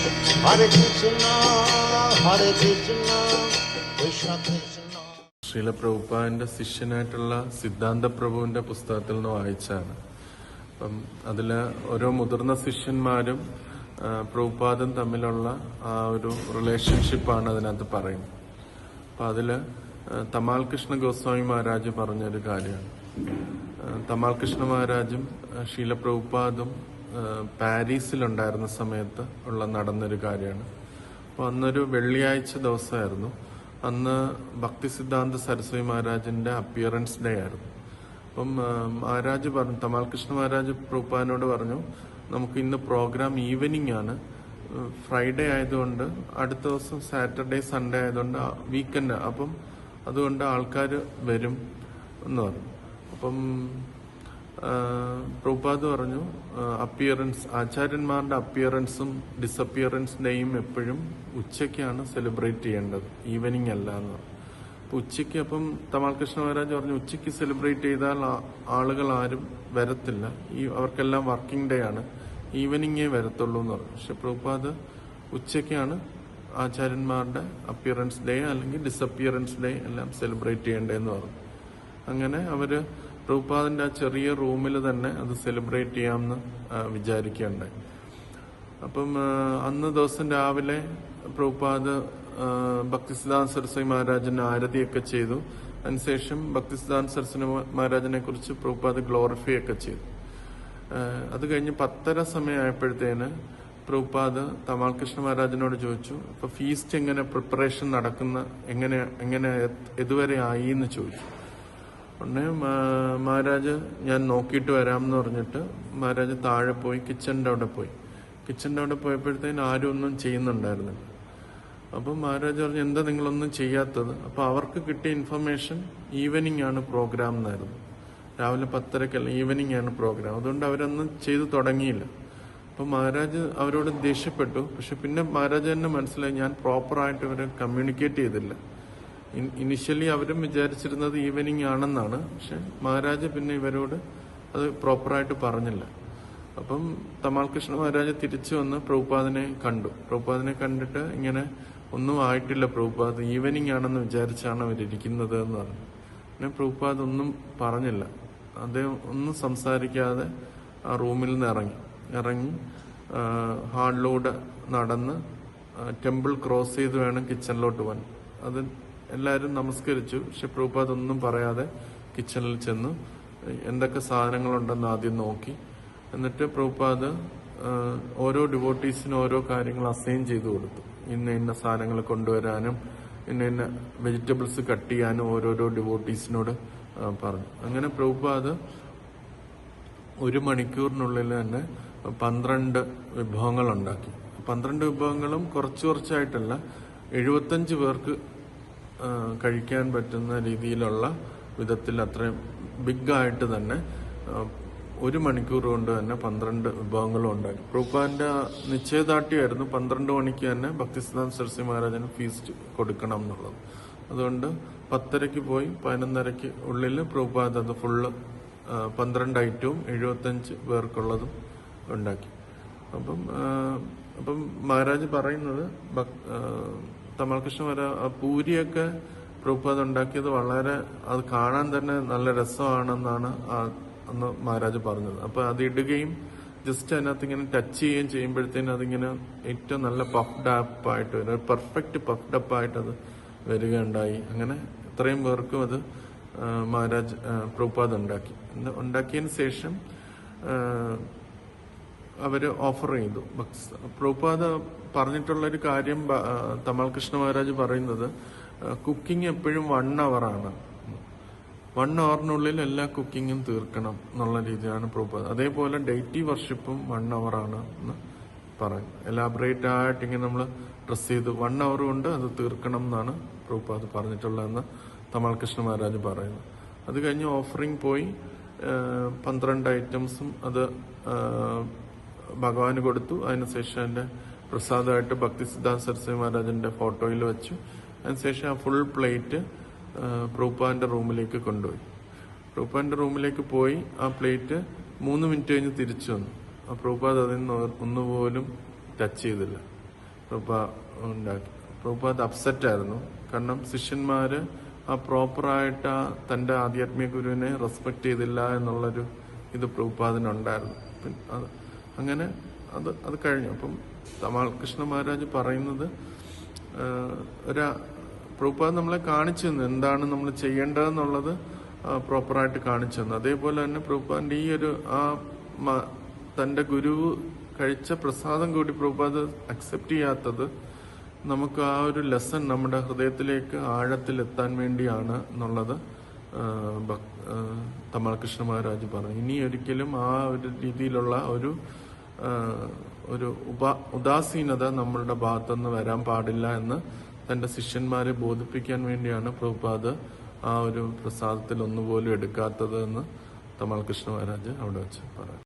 Hare Krishna, Hare Krishna, Krishna Krishna. Srila പ്രഭുപാദിന്റെ ശിഷ്യനായിട്ടുള്ള സിദ്ധാന്ത പ്രഭുവിന്റെ പുസ്തകത്തിൽ നിന്ന് വായിച്ചാണ്. അപ്പം അതില് ഓരോ മുതിർന്ന ശിഷ്യന്മാരും പ്രഭുപാദും തമ്മിലുള്ള ആ ഒരു റിലേഷൻഷിപ്പാണ് അതിനകത്ത് പറയുന്നത്. അപ്പം അതില് തമാൽ കൃഷ്ണ ഗോസ്വാമി മഹാരാജ് പറഞ്ഞൊരു കാര്യമാണ്. തമാൽ കൃഷ്ണ മഹാരാജും ശീല പ്രഭുപാദും പാരീസിലുണ്ടായിരുന്ന സമയത്ത് നടന്നൊരു കാര്യമാണ്. അപ്പോൾ അന്നൊരു വെള്ളിയാഴ്ച ദിവസമായിരുന്നു. അന്ന് ഭക്തി സിദ്ധാന്ത സരസ്വതി മഹാരാജിന്റെ അപ്പിയറൻസ് ഡേ ആയിരുന്നു. അപ്പം മഹാരാജ് പറഞ്ഞു, തമാൽ കൃഷ്ണ മഹാരാജ് പ്രഭുപാദിനോട് പറഞ്ഞു, നമുക്ക് ഇന്ന് പ്രോഗ്രാം ഈവനിങ് ആണ്, ഫ്രൈഡേ ആയതുകൊണ്ട് അടുത്ത ദിവസം സാറ്റർഡേ സൺഡേ ആയതുകൊണ്ട് വീക്കെൻഡ്, അപ്പം അതുകൊണ്ട് ആൾക്കാർ വരും എന്ന് പറഞ്ഞു. അപ്പം പ്രഭുപാദ് പറഞ്ഞു, അപ്പിയറൻസ്, ആചാര്യന്മാരുടെ അപ്പിയറൻസും ഡിസപ്പിയറൻസ് ഡേയും എപ്പോഴും ഉച്ചയ്ക്കാണ് സെലിബ്രേറ്റ് ചെയ്യേണ്ടത്, ഈവനിങ് അല്ല എന്ന് പറഞ്ഞു. അപ്പം ഉച്ചയ്ക്ക്, അപ്പം തമാൽ കൃഷ്ണ മഹാരാജ് പറഞ്ഞു, ഉച്ചയ്ക്ക് സെലിബ്രേറ്റ് ചെയ്താൽ ആളുകൾ ആരും വരത്തില്ല, അവർക്കെല്ലാം വർക്കിംഗ് ഡേ ആണ്, ഈവനിങ്ങേ വരത്തുള്ളൂ എന്ന് പറഞ്ഞു. പക്ഷെ പ്രഭുപാദ് ഉച്ചയ്ക്കാണ് ആചാര്യന്മാരുടെ അപ്പിയറൻസ് ഡേ അല്ലെങ്കിൽ ഡിസപ്പിയറൻസ് ഡേ എല്ലാം സെലിബ്രേറ്റ് ചെയ്യേണ്ടതെന്ന് പറഞ്ഞു. അങ്ങനെ അവര് പ്രഭുപാദിന്റെ ആ ചെറിയ റൂമിൽ തന്നെ അത് സെലിബ്രേറ്റ് ചെയ്യാമെന്ന് വിചാരിക്കുകയുണ്ടായി. അപ്പം അന്ന് ദിവസം രാവിലെ പ്രഭുപാദ് ഭക്തിസിദ്ധാന്ത സരസ്വതി മഹാരാജന് ആരതിയൊക്കെ ചെയ്തു. അതിനുശേഷം ഭക്തിസിദ്ധാന്ത സരസ്വതി മഹാരാജനെ കുറിച്ച് പ്രഭുപാദ് ഗ്ലോറിഫൈ ഒക്കെ ചെയ്തു. അത് കഴിഞ്ഞ് 10:30 സമയമായപ്പോഴത്തേന് പ്രഭുപാദ് തമാൽ കൃഷ്ണ മഹാരാജനോട് ചോദിച്ചു, ഇപ്പൊ ഫീസ്റ്റ് എങ്ങനെ പ്രിപ്പറേഷൻ നടക്കുന്ന, എങ്ങനെ ഇതുവരെ ആയി എന്ന് ചോദിച്ചു. ഉടനെ മഹാരാജ് ഞാൻ നോക്കിയിട്ട് വരാമെന്ന് പറഞ്ഞിട്ട് മഹാരാജ് താഴെ പോയി കിച്ചന്റെ അവിടെ പോയി. കിച്ചന്റെ അവിടെ പോയപ്പോഴത്തേന് ആരും ഒന്നും ചെയ്യുന്നുണ്ടായിരുന്നില്ല. അപ്പം മഹാരാജ് പറഞ്ഞു, എന്താ നിങ്ങളൊന്നും ചെയ്യാത്തത്? അപ്പൊ അവർക്ക് കിട്ടിയ ഇൻഫർമേഷൻ ഈവനിങ് ആണ് പ്രോഗ്രാം എന്നായിരുന്നു. രാവിലെ 10:30 ഈവനിങ് ആണ് പ്രോഗ്രാം, അതുകൊണ്ട് അവരൊന്നും ചെയ്തു തുടങ്ങിയില്ല. അപ്പൊ മഹാരാജ് അവരോട് ദേഷ്യപ്പെട്ടു. പക്ഷെ പിന്നെ മഹാരാജ് തന്നെ മനസ്സിലായി, ഞാൻ പ്രോപ്പറായിട്ട് ഇവരെ കമ്മ്യൂണിക്കേറ്റ് ചെയ്തില്ല. ഇനിഷ്യലി അവരും വിചാരിച്ചിരുന്നത് ഈവനിങ് ആണെന്നാണ്. പക്ഷെ മഹാരാജ് പിന്നെ ഇവരോട് അത് പ്രോപ്പറായിട്ട് പറഞ്ഞില്ല. അപ്പം തമാൽ കൃഷ്ണ മഹാരാജ് തിരിച്ചു വന്ന് പ്രഭുപാദിനെ കണ്ടു. പ്രഭുപാദിനെ കണ്ടിട്ട് ഇങ്ങനെ, ഒന്നും ആയിട്ടില്ല പ്രഭുപാദ്, ഈവനിങ് ആണെന്ന് വിചാരിച്ചാണ് അവരിയ്ക്കുന്നത് എന്ന് പറഞ്ഞു. പിന്നെ പ്രഭുപാദ് ഒന്നും പറഞ്ഞില്ല. അദ്ദേഹം ഒന്നും സംസാരിക്കാതെ ആ റൂമിൽ നിന്ന് ഇറങ്ങി ഹാളിലൂടെ നടന്ന് ടെമ്പിൾ ക്രോസ് ചെയ്ത് വേണം കിച്ചണിലോട്ട് പോകാൻ. അത് എല്ലാവരും നമസ്കരിച്ചു. പക്ഷെ പ്രഭുപാദ് ഒന്നും പറയാതെ കിച്ചണിൽ ചെന്നു എന്തൊക്കെ സാധനങ്ങളുണ്ടെന്ന് ആദ്യം നോക്കി. എന്നിട്ട് പ്രഭുപാദ് ഓരോ ഡിവോട്ടീസിനും ഓരോ കാര്യങ്ങൾ അസൈൻ ചെയ്തു കൊടുത്തു. ഇന്ന സാധനങ്ങൾ കൊണ്ടുവരാനും ഇന്ന വെജിറ്റബിൾസ് കട്ട് ചെയ്യാനും ഓരോരോ ഡിവോട്ടീസിനോട് പറഞ്ഞു. അങ്ങനെ പ്രഭുപാദ് 1 മണിക്കൂറിനുള്ളിൽ തന്നെ 12 വിഭവങ്ങൾ ഉണ്ടാക്കി. 12 വിഭവങ്ങളും കുറച്ചായിട്ടല്ല, 75 പേർക്ക് കഴിക്കാൻ പറ്റുന്ന രീതിയിലുള്ള വിധത്തിൽ അത്രയും ബിഗായിട്ട് തന്നെ 1 മണിക്കൂർ കൊണ്ട് തന്നെ 12 വിഭവങ്ങളും ഉണ്ടാക്കി. പ്രഭുപാദിന്റെ നിശ്ചയദാർഢ്യമായിരുന്നു 12 മണിക്ക് തന്നെ ഭക്തിസിദ്ധാന്ത സരസ്വതി മഹാരാജന് ഫീസ്റ്റ് കൊടുക്കണം എന്നുള്ളത്. അതുകൊണ്ട് 10:30 പോയി 11:30 ഉള്ളിൽ പ്രഭുപാദ് അത് ഫുള്ള് 12 ഐറ്റവും 75 പേർക്കുള്ളതും ഉണ്ടാക്കി. അപ്പം മഹാരാജ് പറയുന്നത്, തമാൽ കൃഷ്ണ മഹാരാജ് പൂരിയൊക്കെ പ്രഭുപാദ് ഉണ്ടാക്കിയത് വളരെ, അത് കാണാൻ തന്നെ നല്ല രസമാണെന്നാണ് അന്ന് മഹാരാജ് പറഞ്ഞത്. അപ്പൊ അത് ഇടുകയും ജസ്റ്റ് അതിനകത്ത് ഇങ്ങനെ ടച്ച് ചെയ്യുകയും ചെയ്യുമ്പോഴത്തേനും അതിങ്ങനെ ഏറ്റവും നല്ല പഫ്ഡ് അപ്പായിട്ട്, പെർഫെക്റ്റ് പഫ്ഡ് അപ്പായിട്ട് അത് വരികയുണ്ടായി. അങ്ങനെ ഇത്രയും പേർക്കും അത് മഹാരാജ് പ്രഭുപാദ് ഉണ്ടാക്കിയതിന് ശേഷം അവര് ഓഫർ ചെയ്തു. പ്രഭുപാദ് പറഞ്ഞിട്ടുള്ളൊരു കാര്യം തമാൽ കൃഷ്ണ മഹാരാജ് പറയുന്നത്, കുക്കിംഗ് എപ്പോഴും 1 hour-ആണ്. 1 hour-നുള്ളിൽ എല്ലാ കുക്കിങ്ങും തീർക്കണം എന്നുള്ള രീതിയാണ് പ്രഭുപാദ്. അതേപോലെ ഡെയ്റ്റി വർഷിപ്പും 1 hour-ആണ് എന്ന് പറയും. എലാബറേറ്റ് ആയിട്ട് ഇങ്ങനെ നമ്മൾ ഡ്രസ് ചെയ്ത് 1 hour കൊണ്ട് അത് തീർക്കണം എന്നാണ് പ്രഭുപാദ് പറഞ്ഞിട്ടുള്ളതെന്ന് തമാൽ കൃഷ്ണ മഹാരാജ് പറയുന്നു. അത് കഴിഞ്ഞ് ഓഫറിംഗ് പോയി 12 ഐറ്റംസും അത് ഭഗവാന് കൊടുത്തു. അതിനുശേഷം അതിന്റെ പ്രസാദമായിട്ട് ഭക്തിസിദ്ധാന്ത സരസ്വതി മഹാരാജന്റെ ഫോട്ടോയിൽ വെച്ചു. അതിനുശേഷം ആ ഫുൾ പ്ലേറ്റ് പ്രഭുപാദിന്റെ റൂമിലേക്ക് കൊണ്ടുപോയി. പ്രഭുപാദിന്റെ റൂമിലേക്ക് പോയി ആ പ്ലേറ്റ് 3 മിനിറ്റ് കഴിഞ്ഞ് തിരിച്ചു വന്നു. ആ പ്രഭുപാദ് അതിൽ നിന്ന് ഒന്നുപോലും ടച്ച് ചെയ്തില്ല. ഉണ്ടാക്കി. പ്രഭുപാദ് അപ്സെറ്റ് ആയിരുന്നു. കാരണം ശിഷ്യന്മാര് ആ പ്രോപ്പറായിട്ട് തന്റെ ആധ്യാത്മിക ഗുരുവിനെ റെസ്പെക്ട് ചെയ്തില്ല എന്നുള്ളൊരു ഇത് പ്രഭുപാദിനുണ്ടായിരുന്നു. അങ്ങനെ അത് കഴിഞ്ഞു. അപ്പം തമാൽ കൃഷ്ണ മഹാരാജ് പറയുന്നത് പ്രഭുപാദ് നമ്മളെ കാണിച്ചു തന്നു എന്താണ് നമ്മൾ ചെയ്യേണ്ടതെന്നുള്ളത് പ്രോപ്പറായിട്ട് കാണിച്ചു തന്നു. അതേപോലെ തന്നെ പ്രഭുപാദിന്റെ ഈ ഒരു തന്റെ ഗുരു കഴിച്ച പ്രസാദം കൂടി പ്രഭുപാദ് അക്സെപ്റ്റ് ചെയ്യാത്തത് നമുക്ക് ആ ഒരു ലെസൺ നമ്മുടെ ഹൃദയത്തിലേക്ക് ആഴത്തിലെത്താൻ വേണ്ടിയാണ് എന്നുള്ളത് തമാൽ കൃഷ്ണ മഹാരാജ് പറഞ്ഞു. ഇനി ഒരിക്കലും ആ ഒരു രീതിയിലുള്ള ഒരു ഉദാസീനത നമ്മളുടെ ഭാഗത്തുനിന്ന് വരാൻ പാടില്ല എന്ന് തന്റെ ശിഷ്യന്മാരെ ബോധിപ്പിക്കാൻ വേണ്ടിയാണ് പ്രഭുപാദ് ആ ഒരു പ്രസാദത്തിൽ ഒന്നുപോലും എടുക്കാത്തത് എന്ന് തമാൽ കൃഷ്ണ മഹാരാജ് അവിടെ വെച്ച് പറഞ്ഞു.